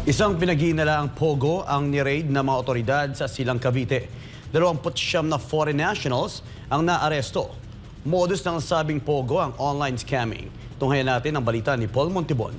Isang pinag-iinalaang pogo ang ni-raid ng mga otoridad sa Silang Cavite. 29 na foreign nationals ang naaresto. Modus ng sabing pogo ang online scamming. Tunghayan natin ang balita ni Paul Montibon.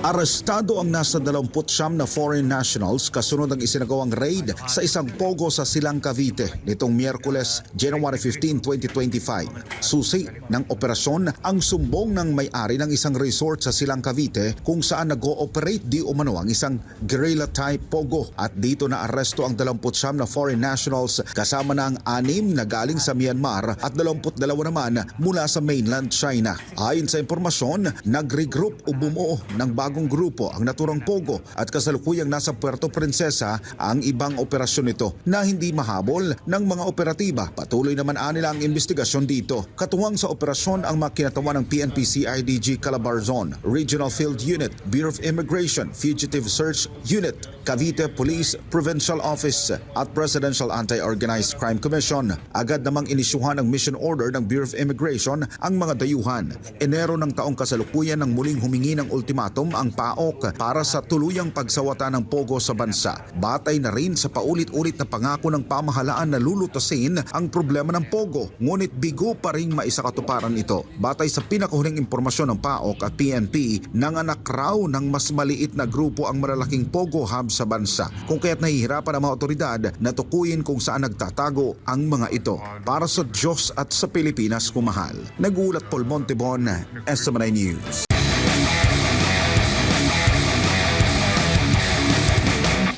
Arestado ang nasa 29 na foreign nationals kasunod ng isinagawang raid sa isang pogo sa Silang Cavite nitong Miyerkules, January 15, 2025. Susi ng operasyon ang sumbong ng may-ari ng isang resort sa Silang Cavite kung saan nag-ooperate di umano ang isang guerrilla-type pogo at dito na aresto ang 29 na foreign nationals kasama na ang 6 na galing sa Myanmar at 22 naman mula sa mainland China. Ayon sa impormasyon, nag-regroup o bumuo ng bagong grupo ang naturang pogo at kasalukuyang nasa Puerto Princesa ang ibang operasyon nito na hindi mahabol ng mga operatiba. Patuloy naman nila ang investigasyon dito. Katuwang sa operasyon ang makinatawan ng PNP CIDG Calabarzon, Regional Field Unit, Bureau of Immigration, Fugitive Search Unit, Cavite Police Provincial Office at Presidential Anti-Organized Crime Commission. Agad namang inisyuhan ng mission order ng Bureau of Immigration ang mga dayuhan. Enero ng taong kasalukuyan nang muling humingi ng ultimatum ang PAOK para sa tuluyang pagsawata ng pogo sa bansa. Batay na rin sa paulit-ulit na pangako ng pamahalaan na lulutasin ang problema ng pogo, ngunit bigo pa rin maisakatuparan ito. Batay sa pinakahuling impormasyon ng PAOK at PNP, nanganak raw ng mas maliit na grupo ang malalaking pogo hub sa bansa, kung kaya't nahihirapan ang mga otoridad na tukuyin kung saan nagtatago ang mga ito. Para sa Diyos at sa Pilipinas kumahal. Nag-uulat Paul Montibon, SMNI News.